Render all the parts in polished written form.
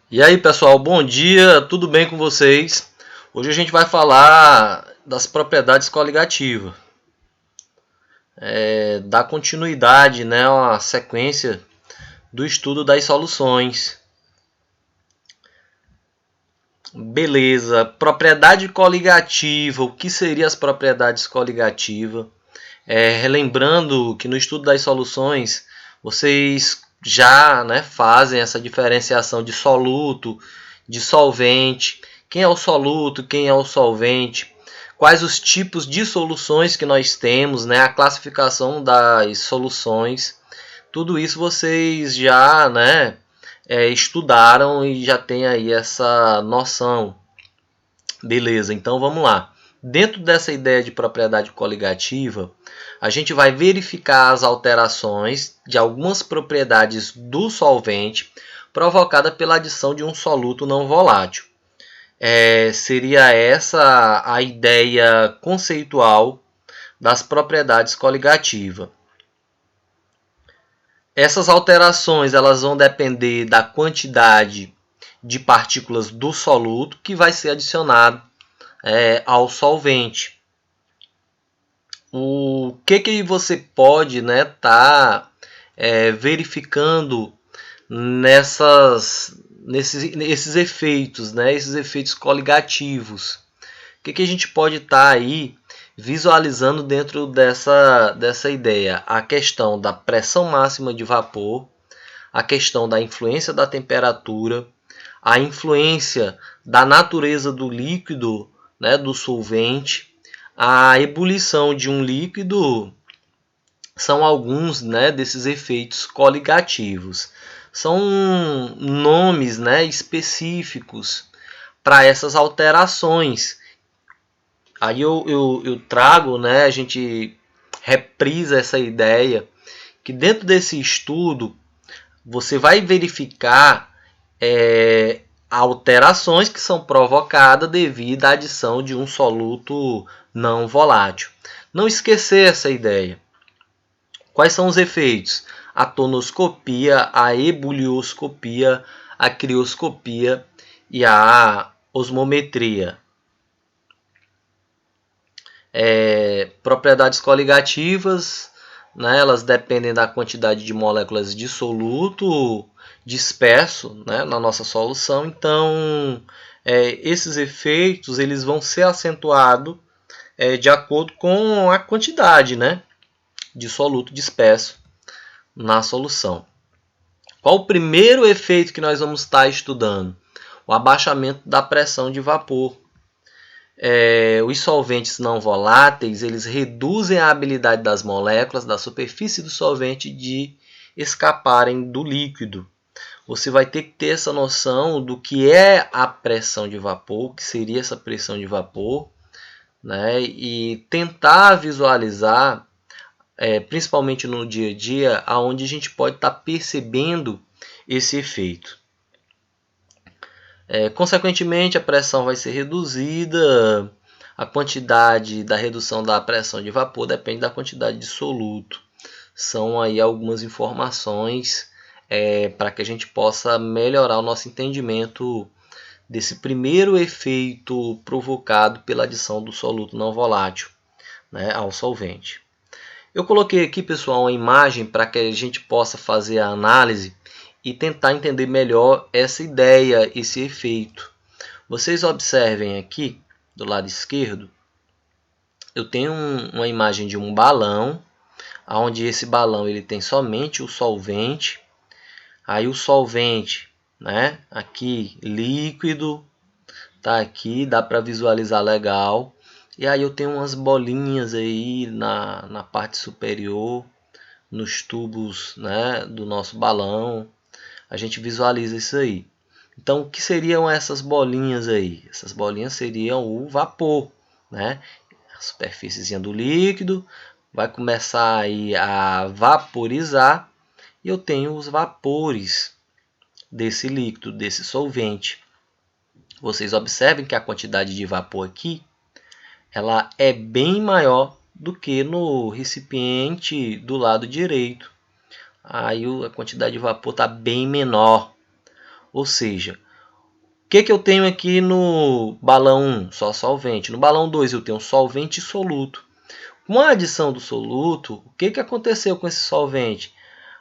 E aí, pessoal, bom dia, tudo bem com vocês? Hoje a gente vai falar das propriedades coligativas, dar continuidade, né, à sequência do estudo das soluções. Beleza, propriedade coligativa, o que seriam as propriedades coligativas? Relembrando que no estudo das soluções vocês já, né, fazem essa diferenciação de soluto, de solvente, quem é o soluto, quem é o solvente, quais os tipos de soluções que nós temos, né, a classificação das soluções, tudo isso vocês já, né, estudaram e já tem aí essa noção. Beleza, então vamos lá. Dentro dessa ideia de propriedade coligativa, a gente vai verificar as alterações de algumas propriedades do solvente provocada pela adição de um soluto não volátil. Seria essa a ideia conceitual das propriedades coligativas. Essas alterações elas vão depender da quantidade de partículas do soluto que vai ser adicionado ao solvente. O que você pode verificando nesses efeitos, né, esses efeitos coligativos? O que a gente pode estar aí visualizando dentro dessa ideia? A questão da pressão máxima de vapor, a questão da influência da temperatura, a influência da natureza do líquido, né, do solvente, a ebulição de um líquido, são alguns, né, desses efeitos coligativos. São nomes, né, específicos para essas alterações. Aí eu trago, né, a gente reprisa essa ideia que dentro desse estudo você vai verificar alterações que são provocadas devido à adição de um soluto não volátil. Não esquecer essa ideia. Quais são os efeitos? A tonoscopia, a ebulioscopia, a crioscopia e a osmometria. Propriedades coligativas, né, elas dependem da quantidade de moléculas de soluto disperso, né, na nossa solução. Então, esses efeitos eles vão ser acentuados de acordo com a quantidade, né, de soluto disperso na solução. Qual o primeiro efeito que nós vamos estar estudando? O abaixamento da pressão de vapor. Os solventes não voláteis eles reduzem a habilidade das moléculas da superfície do solvente de escaparem do líquido. Você vai ter que ter essa noção do que é a pressão de vapor, o que seria essa pressão de vapor, né? E tentar visualizar, principalmente no dia a dia, aonde a gente pode estar percebendo esse efeito. Consequentemente, a pressão vai ser reduzida. A quantidade da redução da pressão de vapor depende da quantidade de soluto. São aí algumas informações para que a gente possa melhorar o nosso entendimento desse primeiro efeito provocado pela adição do soluto não volátil, né, ao solvente. Eu coloquei aqui, pessoal, uma imagem para que a gente possa fazer a análise e tentar entender melhor essa ideia, esse efeito. Vocês observem aqui, do lado esquerdo, eu tenho uma imagem de um balão, onde esse balão ele tem somente o solvente. Aí o solvente, né, aqui líquido, tá aqui, dá para visualizar legal. E aí eu tenho umas bolinhas aí na parte superior, nos tubos, né, do nosso balão. A gente visualiza isso aí. Então, o que seriam essas bolinhas aí? Essas bolinhas seriam o vapor, né? A superfície do líquido vai começar aí a vaporizar e eu tenho os vapores desse líquido, desse solvente. Vocês observem que a quantidade de vapor aqui ela é bem maior do que no recipiente do lado direito. Aí a quantidade de vapor está bem menor. Ou seja, que eu tenho aqui no balão 1? Só solvente. No balão 2 eu tenho solvente e soluto. Com a adição do soluto, o que aconteceu com esse solvente?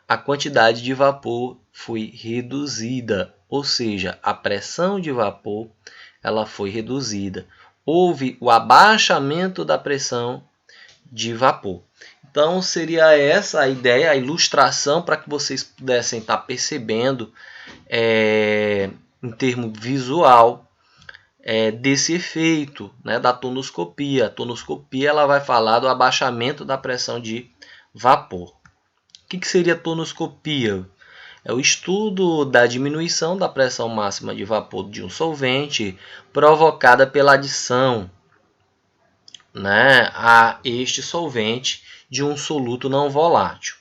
A quantidade de vapor foi reduzida, ou seja, a pressão de vapor ela foi reduzida. Houve o abaixamento da pressão de vapor. Então, seria essa a ideia, a ilustração, para que vocês pudessem estar percebendo em termo visual desse efeito, né, da tonoscopia. A tonoscopia ela vai falar do abaixamento da pressão de vapor. O que seria tonoscopia? É o estudo da diminuição da pressão máxima de vapor de um solvente provocada pela adição, né, a este solvente de um soluto não volátil.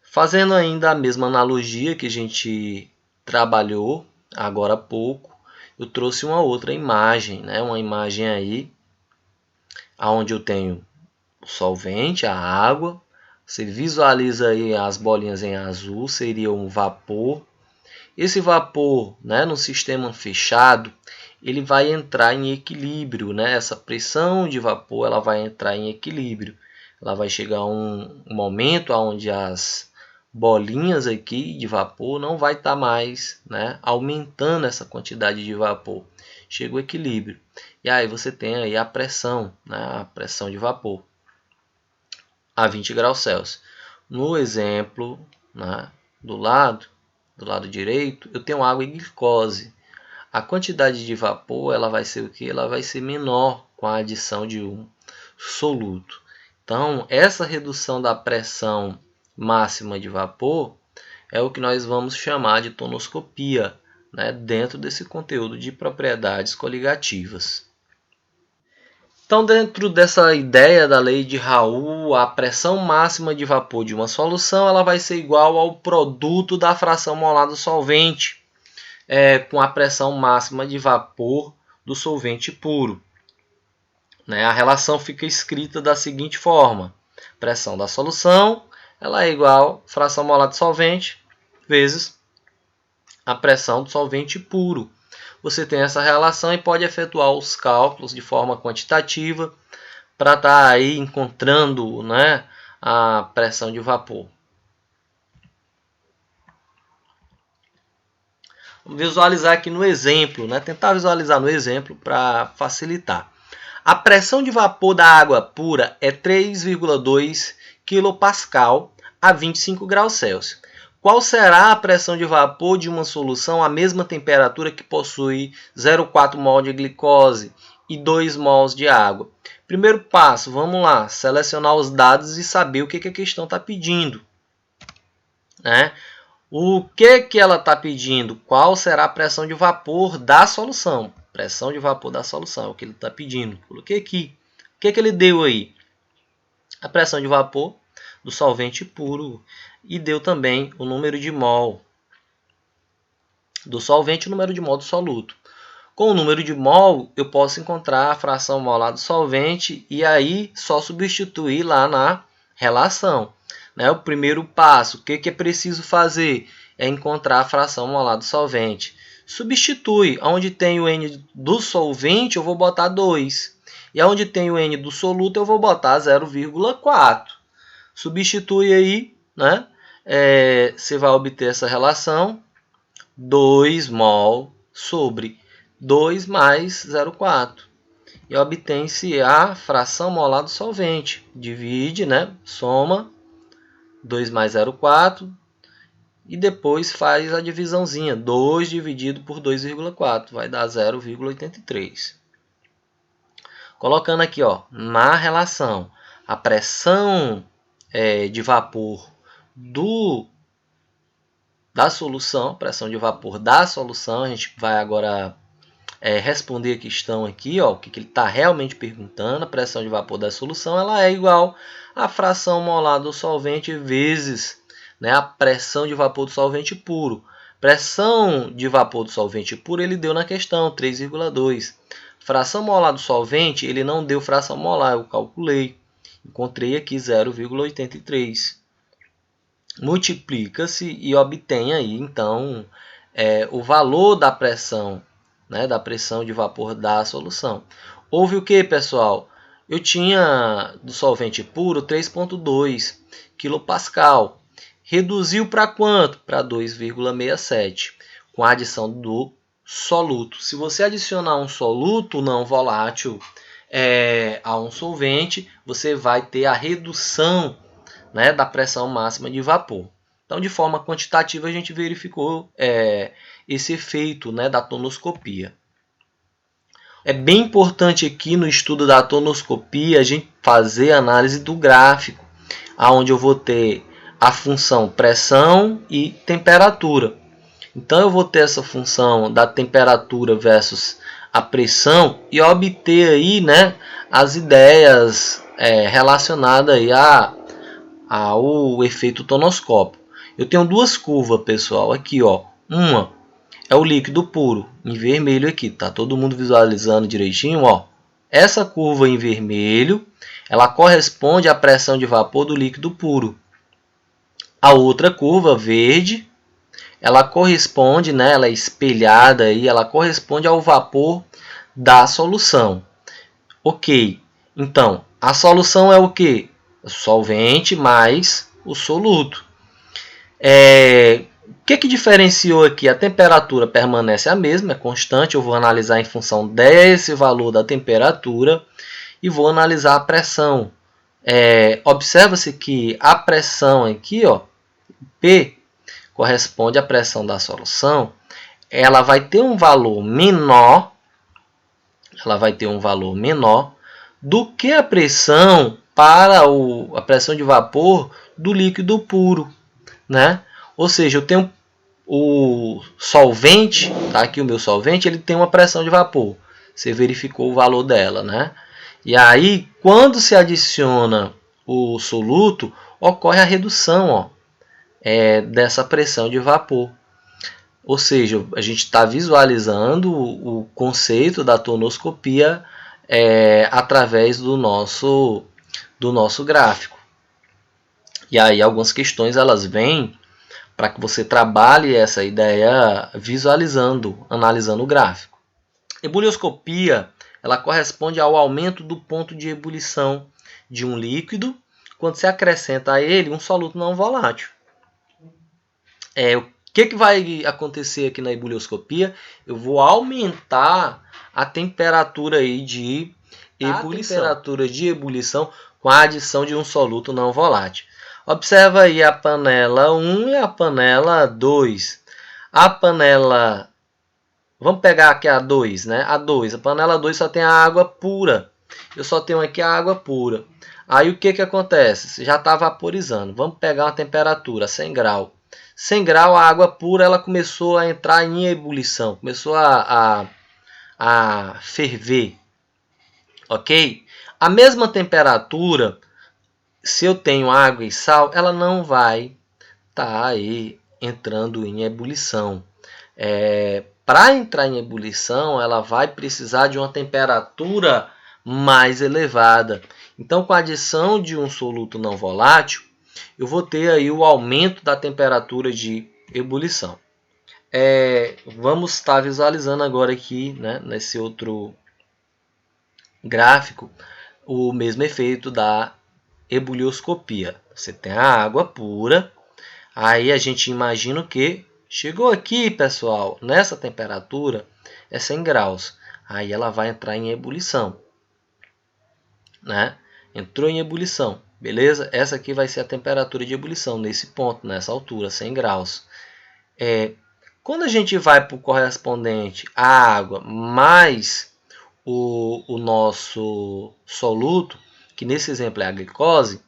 Fazendo ainda a mesma analogia que a gente trabalhou agora há pouco, eu trouxe uma outra imagem, né, uma imagem aí onde eu tenho o solvente, a água. Você visualiza aí as bolinhas em azul, seria um vapor. Esse vapor, né, no sistema fechado, ele vai entrar em equilíbrio, né? Essa pressão de vapor ela vai entrar em equilíbrio. Ela vai chegar a um momento onde as bolinhas aqui de vapor não vai estar mais, né, aumentando essa quantidade de vapor. Chega o equilíbrio. E aí você tem aí a pressão, né, a pressão de vapor a 20 graus Celsius. No exemplo, né, do lado direito, eu tenho água e glicose. A quantidade de vapor ela vai ser o que? Ela vai ser menor com a adição de um soluto. Então, essa redução da pressão máxima de vapor é o que nós vamos chamar de tonoscopia, né, dentro desse conteúdo de propriedades coligativas. Então, dentro dessa ideia da lei de Raoult, a pressão máxima de vapor de uma solução ela vai ser igual ao produto da fração molar do solvente, com a pressão máxima de vapor do solvente puro. Né? A relação fica escrita da seguinte forma: pressão da solução ela é igual a fração molar do solvente vezes a pressão do solvente puro. Você tem essa relação e pode efetuar os cálculos de forma quantitativa para estar aí encontrando, né, a pressão de vapor. Vamos visualizar aqui no exemplo, né? Tentar visualizar no exemplo para facilitar. A pressão de vapor da água pura é 3,2 kPa a 25 graus Celsius. Qual será a pressão de vapor de uma solução à mesma temperatura que possui 0,4 mol de glicose e 2 mols de água? Primeiro passo, vamos lá, selecionar os dados e saber o que a questão está pedindo. Né? O que ela está pedindo? Qual será a pressão de vapor da solução? Pressão de vapor da solução, é o que ele está pedindo. Coloquei aqui. O que ele deu aí? A pressão de vapor do solvente puro e deu também o número de mol do solvente e o número de mol do soluto. Com o número de mol, eu posso encontrar a fração molar do solvente e aí só substituir lá na relação. Né? O primeiro passo, o que é preciso fazer? É encontrar a fração molar do solvente. Substitui. Onde tem o N do solvente, eu vou botar 2. E onde tem o N do soluto, eu vou botar 0,4. Substitui aí, né? Você vai obter essa relação 2 mol sobre 2 mais 0,4. E obtém-se a fração molar do solvente. Divide, né? Soma 2 mais 0,4 e depois faz a divisãozinha. 2 dividido por 2,4 vai dar 0,83. Colocando aqui, ó, na relação, a pressão de vapor da solução, pressão de vapor da solução, a gente vai agora responder a questão aqui, ó, o que ele está realmente perguntando. A pressão de vapor da solução ela é igual à fração molar do solvente vezes, né, a pressão de vapor do solvente puro. Pressão de vapor do solvente puro ele deu na questão, 3,2. Fração molar do solvente, ele não deu fração molar, eu calculei. Encontrei aqui 0,83. Multiplica-se e obtém aí, então, o valor da pressão né, da pressão de vapor da solução. Houve o que, pessoal? Eu tinha do solvente puro 3,2 kPa. Reduziu para quanto? Para 2,67, com a adição do soluto. Se você adicionar um soluto não volátil a um solvente, você vai ter a redução, né, da pressão máxima de vapor. Então, de forma quantitativa, a gente verificou esse efeito, né, da tonoscopia. É bem importante aqui no estudo da tonoscopia a gente fazer a análise do gráfico, onde eu vou ter a função pressão e temperatura. Então eu vou ter essa função da temperatura versus a pressão e obter aí, né, as ideias relacionadas aí ao efeito tonoscópio. Eu tenho duas curvas, pessoal, aqui, ó. Uma é o líquido puro, em vermelho aqui, tá todo mundo visualizando direitinho, ó. Essa curva em vermelho, ela corresponde à pressão de vapor do líquido puro. A outra curva, verde, ela corresponde, né, ela é espelhada aí, ela corresponde ao vapor da solução. Ok, então, a solução é o que? O solvente mais o soluto. O que diferenciou aqui? A temperatura permanece a mesma, é constante. Eu vou analisar em função desse valor da temperatura e vou analisar a pressão. Observa-se que a pressão aqui, ó, P, corresponde à pressão da solução. Ela vai ter um valor menor, do que a pressão para a pressão de vapor do líquido puro, né? Ou seja, eu tenho o solvente, tá aqui o meu solvente, ele tem uma pressão de vapor. Você verificou o valor dela, né? E aí, quando se adiciona o soluto, ocorre a redução, ó, dessa pressão de vapor. Ou seja, a gente está visualizando o conceito da tonoscopia através do nosso gráfico. E aí algumas questões elas vêm para que você trabalhe essa ideia visualizando, analisando o gráfico. Ebulioscopia, ela corresponde ao aumento do ponto de ebulição de um líquido quando se acrescenta a ele um soluto não volátil. O que vai acontecer aqui na ebulioscopia? Eu vou aumentar a temperatura aí de ebulição com a adição de um soluto não volátil. Observa aí a panela 1 e a panela 2. A panela... Vamos pegar aqui a 2, né? A panela 2 só tem a água pura. Eu só tenho aqui a água pura. Aí o que acontece? Já está vaporizando. Vamos pegar uma temperatura 100 graus. 100 graus, a água pura ela começou a entrar em ebulição. Começou a ferver. Ok? A mesma temperatura... Se eu tenho água e sal, ela não vai estar aí entrando em ebulição. Para entrar em ebulição, ela vai precisar de uma temperatura mais elevada. Então, com a adição de um soluto não volátil, eu vou ter aí o aumento da temperatura de ebulição. Vamos estar visualizando agora aqui, né, nesse outro gráfico, o mesmo efeito da ebulioscopia. Você tem a água pura, aí a gente imagina que chegou aqui, pessoal, nessa temperatura é 100 graus. Aí ela vai entrar em ebulição, né? Entrou em ebulição, beleza? Essa aqui vai ser a temperatura de ebulição nesse ponto, nessa altura, 100 graus. Quando a gente vai para o correspondente à água mais o nosso soluto, que nesse exemplo é a glicose,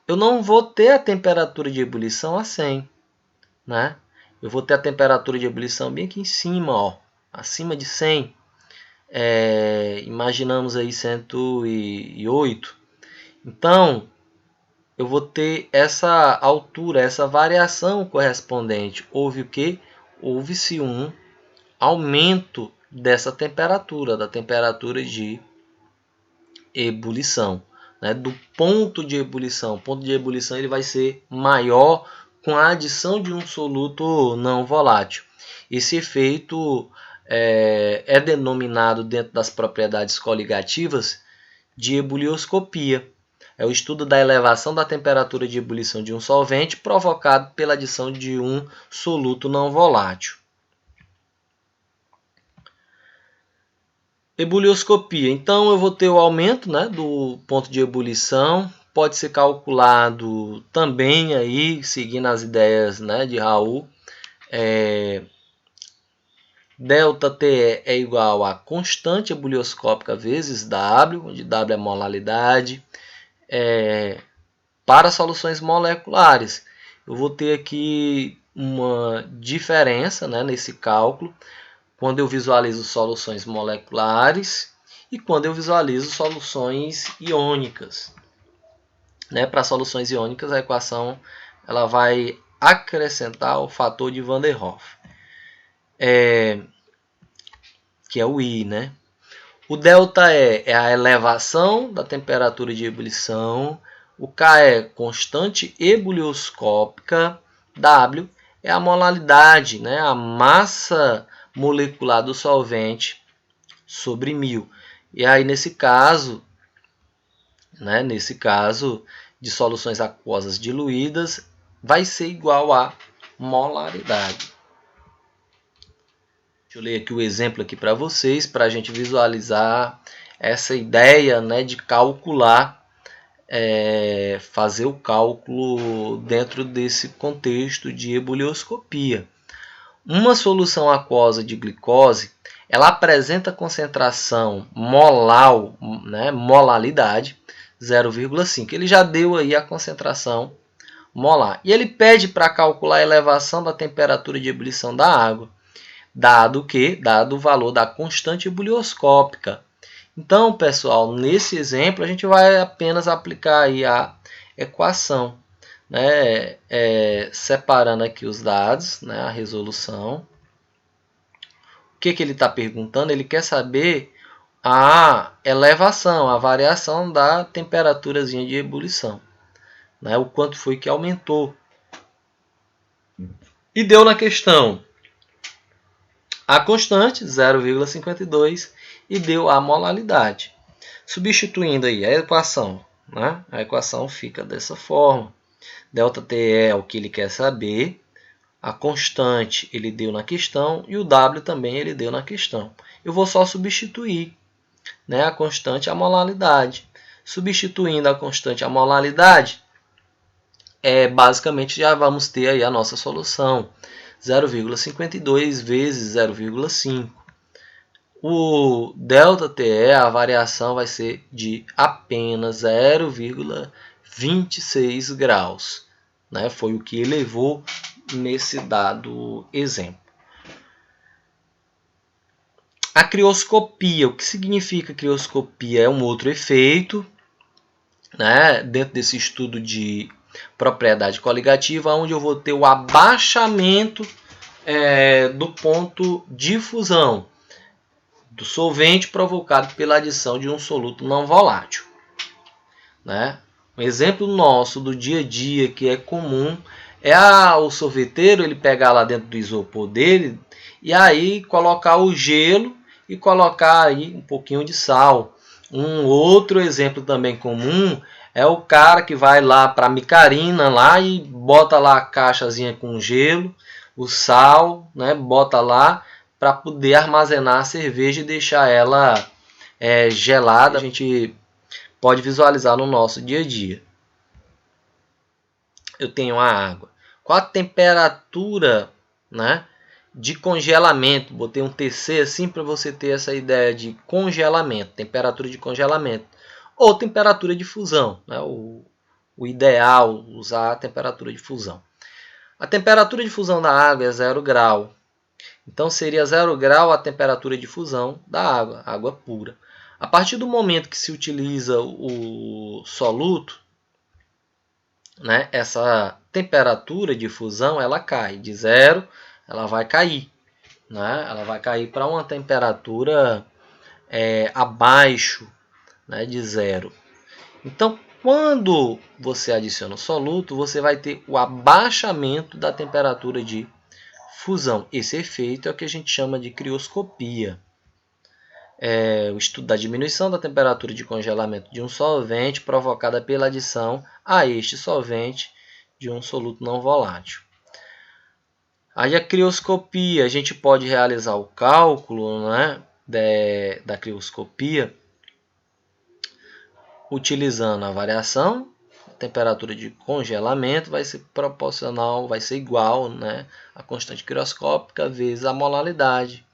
eu não vou ter a temperatura de ebulição a 100, né? Eu vou ter a temperatura de ebulição bem aqui em cima, ó, acima de 100. Imaginamos aí 108. Então, eu vou ter essa altura, essa variação correspondente. Houve o quê? Houve-se um aumento dessa temperatura, da temperatura de ebulição, né? Do ponto de ebulição. O ponto de ebulição ele vai ser maior com a adição de um soluto não volátil. Esse efeito é denominado dentro das propriedades coligativas de ebulioscopia. É o estudo da elevação da temperatura de ebulição de um solvente provocado pela adição de um soluto não volátil. Ebulioscopia. Então eu vou ter o aumento, né, do ponto de ebulição. Pode ser calculado também aí, seguindo as ideias, né, de Raul. ΔTE é igual a constante ebulioscópica vezes W, onde W é a molaridade, para soluções moleculares. Eu vou ter aqui uma diferença, né, nesse cálculo, quando eu visualizo soluções moleculares e quando eu visualizo soluções iônicas. Né, para soluções iônicas, a equação ela vai acrescentar o fator de Van der Rohe, que é o I, né? O ΔE é a elevação da temperatura de ebulição, o K é constante ebulioscópica, W é a molaridade, né? A massa molecular do solvente sobre 1000. E aí nesse caso de soluções aquosas diluídas, vai ser igual a molaridade. Deixa eu ler aqui o exemplo aqui para vocês, para a gente visualizar essa ideia, né, de calcular, fazer o cálculo dentro desse contexto de ebulioscopia. Uma solução aquosa de glicose, ela apresenta concentração molal, né, molaridade, 0,5. Ele já deu aí a concentração molar. E ele pede para calcular a elevação da temperatura de ebulição da água, dado o quê? Dado o valor da constante ebulioscópica. Então, pessoal, nesse exemplo a gente vai apenas aplicar aí a equação, né, separando aqui os dados, né, a resolução. O que ele está perguntando? Ele quer saber a elevação, a variação da temperaturazinha de ebulição, né, o quanto foi que aumentou. E deu na questão a constante, 0,52, e deu a molaridade. Substituindo aí a equação, né, a equação fica dessa forma. ΔTE é o que ele quer saber, a constante ele deu na questão e o W também ele deu na questão. Eu vou só substituir, né, a constante a molaridade. Substituindo a constante a molaridade, basicamente já vamos ter aí a nossa solução. 0,52 vezes 0,5. O ΔTE, a variação vai ser de apenas 0,26 graus. Né? Foi o que elevou nesse dado exemplo. A crioscopia, o que significa crioscopia? É um outro efeito, né, dentro desse estudo de propriedade coligativa, onde eu vou ter o abaixamento do ponto de fusão do solvente provocado pela adição de um soluto não volátil. Né? Um exemplo nosso do dia a dia que é comum é o sorveteiro ele pegar lá dentro do isopor dele e aí colocar o gelo e colocar aí um pouquinho de sal. Um outro exemplo também comum é o cara que vai lá para a micarina lá e bota lá a caixazinha com gelo, o sal, né, bota lá para poder armazenar a cerveja e deixar ela gelada. A gente pode visualizar no nosso dia a dia. Eu tenho a água. Qual a temperatura, né, de congelamento? Botei um TC assim para você ter essa ideia de congelamento, temperatura de congelamento. Ou temperatura de fusão. Né, o ideal usar a temperatura de fusão. A temperatura de fusão da água é 0 grau. Então seria 0 grau a temperatura de fusão da água, água pura. A partir do momento que se utiliza o soluto, né, essa temperatura de fusão ela cai de 0, ela vai cair, né, ela vai cair para uma temperatura abaixo, né, de 0. Então, quando você adiciona o soluto, você vai ter o abaixamento da temperatura de fusão. Esse efeito é o que a gente chama de crioscopia. O estudo da diminuição da temperatura de congelamento de um solvente provocada pela adição a este solvente de um soluto não volátil. Aí a crioscopia, a gente pode realizar o cálculo, né, da crioscopia utilizando a variação. A temperatura de congelamento vai ser proporcional, vai ser igual, né, a constante crioscópica vezes a molaridade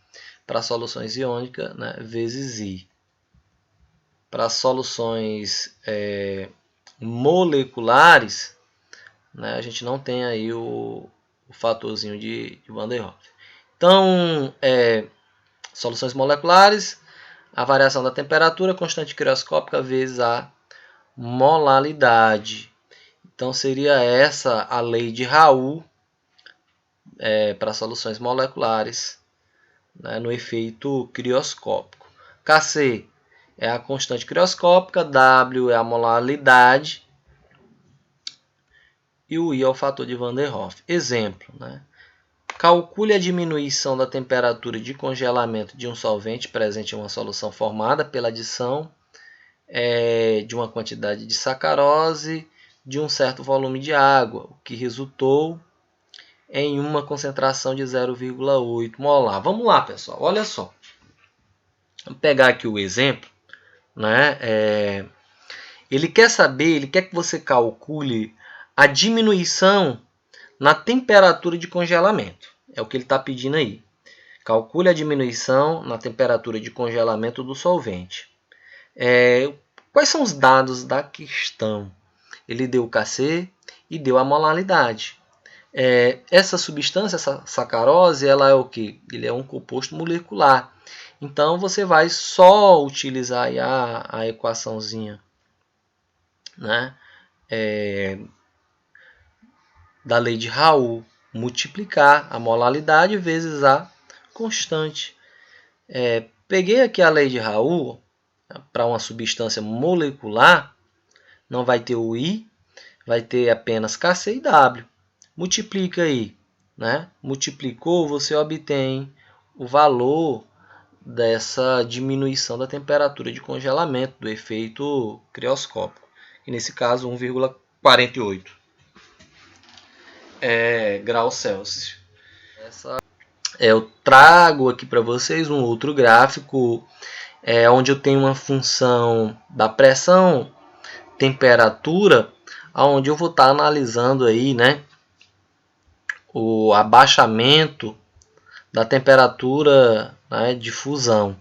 para soluções iônicas, né, vezes I. Para soluções moleculares, né, a gente não tem aí o fatorzinho de Van der Rohe. Então, soluções moleculares, a variação da temperatura, constante crioscópica vezes a molaridade. Então, seria essa a lei de Raoult para soluções moleculares, né, no efeito crioscópico. Kc é a constante crioscópica, W é a molaridade e o I é o fator de Van der Rohe. Exemplo, né? Calcule a diminuição da temperatura de congelamento de um solvente presente em uma solução formada pela adição de uma quantidade de sacarose de um certo volume de água, o que resultou em uma concentração de 0,8 molar. Vamos lá, pessoal, olha só. Vamos pegar aqui o exemplo, né? Ele quer que você calcule a diminuição na temperatura de congelamento. É o que ele está pedindo aí. Calcule a diminuição na temperatura de congelamento do solvente. Quais são os dados da questão? Ele deu o Kc e deu a molaridade. Essa substância, essa sacarose, ela é o quê? Ele é um composto molecular. Então, você vai só utilizar aí a equaçãozinha, né, da lei de Raoult, multiplicar a molaridade vezes a constante. Peguei aqui a lei de Raoult para uma substância molecular, não vai ter o I, vai ter apenas Kc e W. Multiplica aí, né? Multiplicou, você obtém o valor dessa diminuição da temperatura de congelamento, do efeito crioscópico, e nesse caso 1,48 graus Celsius. Eu trago aqui para vocês um outro gráfico onde eu tenho uma função da pressão, temperatura, onde eu vou estar analisando aí, né, o abaixamento da temperatura, né, de fusão.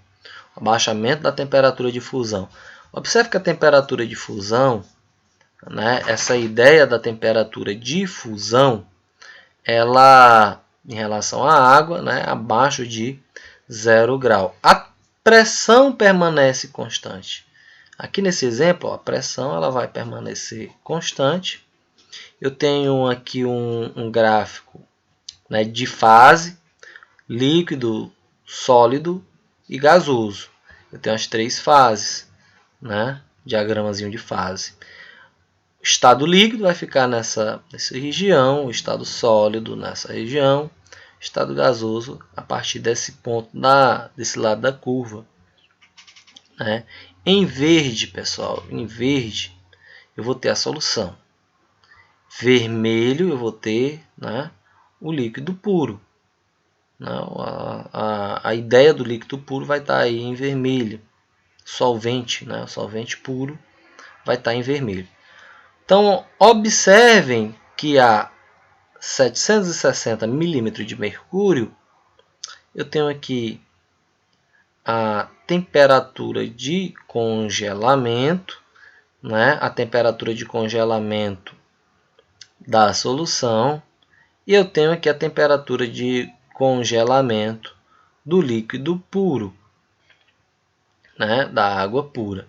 Abaixamento da temperatura de fusão. Observe que a temperatura de fusão, né, essa ideia da temperatura de fusão, ela, em relação à água, né, abaixo de 0 grau. A pressão permanece constante. Aqui nesse exemplo, a pressão ela vai permanecer constante. Eu tenho aqui um gráfico, né, de fase, líquido, sólido e gasoso. Eu tenho as três fases, né, diagramazinho de fase. O estado líquido vai ficar nessa região, o estado sólido nessa região, o estado gasoso a partir desse ponto, desse lado da curva, né? Em verde, pessoal, em verde eu vou ter a solução. Vermelho eu vou ter, né, o líquido puro. Não, a ideia do líquido puro vai estar aí em vermelho. Solvente, né, o solvente puro vai estar em vermelho. Então, observem que a 760 milímetros de mercúrio, eu tenho aqui a temperatura de congelamento, né, a temperatura de congelamento da solução, e eu tenho aqui a temperatura de congelamento do líquido puro, né, da água pura.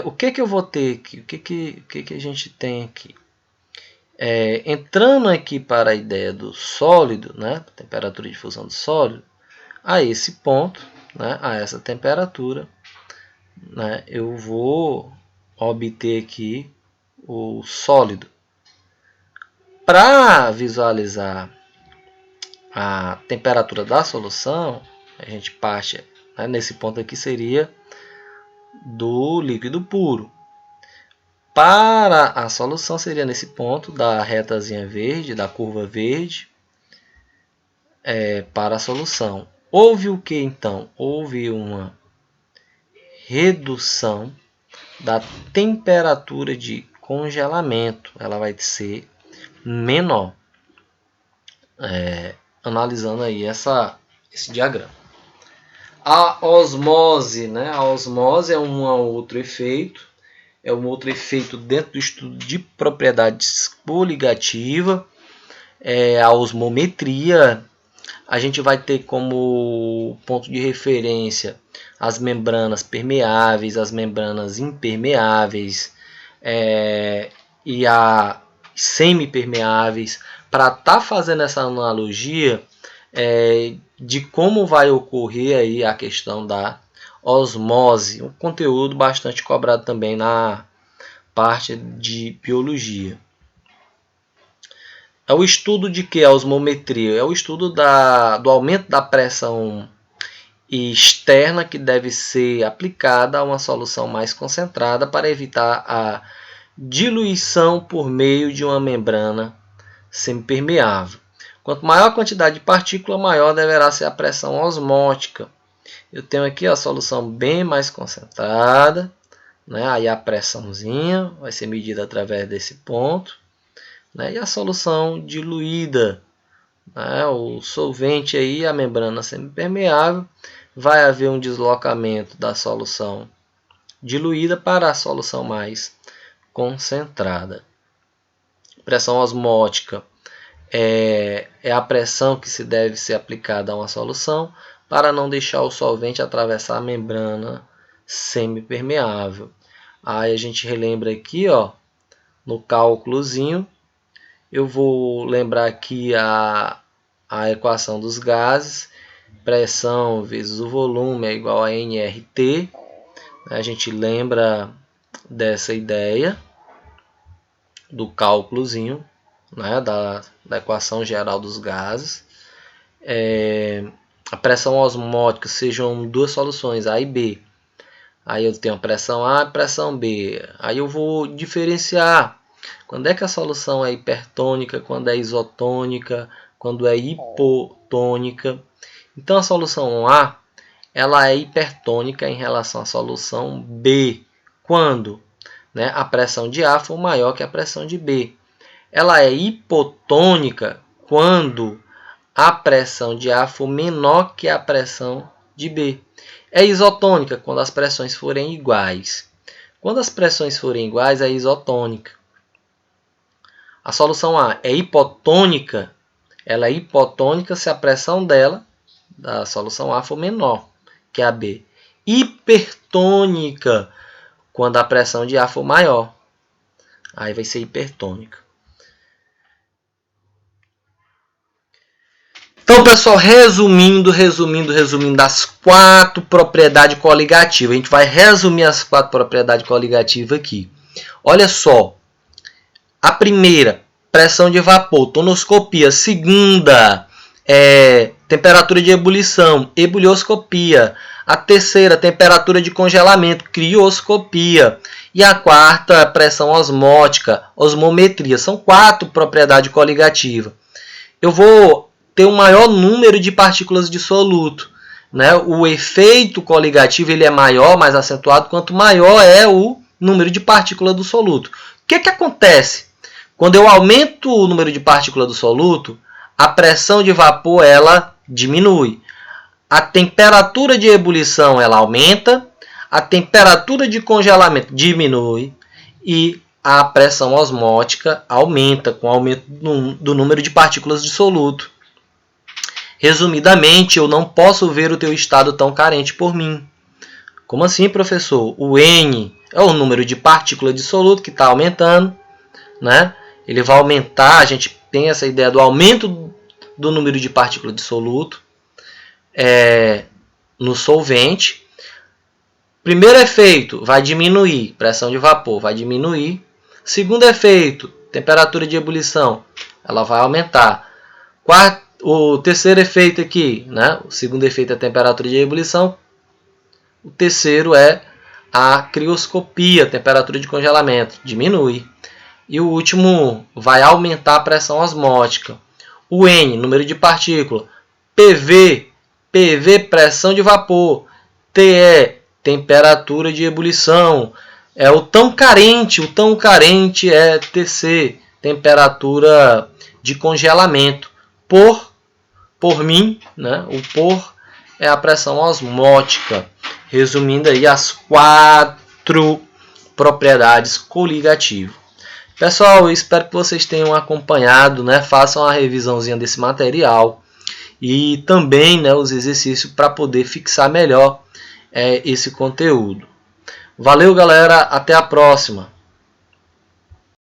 O que eu vou ter aqui? O que a gente tem aqui? Entrando aqui para a ideia do sólido, né, temperatura de fusão do sólido, a esse ponto, né, a essa temperatura, né, eu vou obter aqui o sólido. Para visualizar a temperatura da solução, a gente parte, né, nesse ponto aqui seria do líquido puro. Para a solução seria nesse ponto da retazinha verde, da curva verde, para a solução. Houve o que então? Houve uma redução da temperatura de congelamento. Ela vai ser menor. Analisando aí esse diagrama. A osmose, né? A osmose é um outro efeito. É um outro efeito dentro do estudo de propriedades coligativas. A osmometria. A gente vai ter como ponto de referência as membranas permeáveis, as membranas impermeáveis e a semipermeáveis, para estar fazendo essa analogia de como vai ocorrer aí a questão da osmose, um conteúdo bastante cobrado também na parte de biologia. É o estudo de que a osmometria? É o estudo do aumento da pressão externa que deve ser aplicada a uma solução mais concentrada para evitar a diluição por meio de uma membrana semipermeável. Quanto maior a quantidade de partícula, maior deverá ser a pressão osmótica. Eu tenho aqui a solução bem mais concentrada, né? Aí a pressãozinha vai ser medida através desse ponto. E a solução diluída, né, o solvente aí, a membrana semipermeável, vai haver um deslocamento da solução diluída para a solução mais concentrada. Pressão osmótica é a pressão que se deve ser aplicada a uma solução para não deixar o solvente atravessar a membrana semipermeável. Aí a gente relembra aqui, ó, no cálculozinho, eu vou lembrar aqui a equação dos gases. Pressão vezes o volume é igual a nRT. A gente lembra dessa ideia do cálculozinho, né, da equação geral dos gases. A pressão osmótica sejam duas soluções, A e B. Aí eu tenho a pressão A e pressão B. Aí eu vou diferenciar quando é que a solução é hipertônica, quando é isotônica, quando é hipotônica. Então a solução A, ela é hipertônica em relação à solução B. Quando, né, a pressão de A for maior que a pressão de B. Ela é hipotônica quando a pressão de A for menor que a pressão de B. É isotônica quando as pressões forem iguais. Quando as pressões forem iguais, é isotônica. A solução A é hipotônica. Ela é hipotônica se a pressão dela, da solução A, for menor que a B. Hipertônica quando a pressão de A for maior. Aí vai ser hipertônica. Então, pessoal, resumindo as 4 propriedades coligativas. A gente vai resumir as 4 propriedades coligativas aqui. Olha só. A primeira, pressão de vapor, tonoscopia. Segunda, temperatura de ebulição, ebulioscopia. A terceira, temperatura de congelamento, crioscopia. E a quarta, pressão osmótica, osmometria. São 4 propriedades coligativas. Eu vou ter um maior número de partículas de soluto, né? O efeito coligativo ele é maior, mais acentuado, quanto maior é o número de partículas do soluto. O que acontece? Quando eu aumento o número de partículas do soluto, a pressão de vapor ela diminui. A temperatura de ebulição ela aumenta, a temperatura de congelamento diminui e a pressão osmótica aumenta com o aumento do número de partículas de soluto. Resumidamente, eu não posso ver o teu estado tão carente por mim. Como assim, professor? O N é o número de partículas de soluto que está aumentando, né? Ele vai aumentar, a gente tem essa ideia do aumento do número de partículas de soluto no solvente. Primeiro efeito, vai diminuir, pressão de vapor vai diminuir. Segundo efeito, temperatura de ebulição, ela vai aumentar. O terceiro efeito aqui, né? O segundo efeito é a temperatura de ebulição. O terceiro é a crioscopia, temperatura de congelamento, diminui. E o último vai aumentar a pressão osmótica. O N, número de partícula. PV, pressão de vapor. TE, temperatura de ebulição. É o tão carente é TC, temperatura de congelamento. Por mim, né? O por é a pressão osmótica. Resumindo aí as 4 propriedades coligativas. Pessoal, eu espero que vocês tenham acompanhado, né? Façam a revisãozinha desse material e também, né, os exercícios para poder fixar melhor esse conteúdo. Valeu, galera, até a próxima!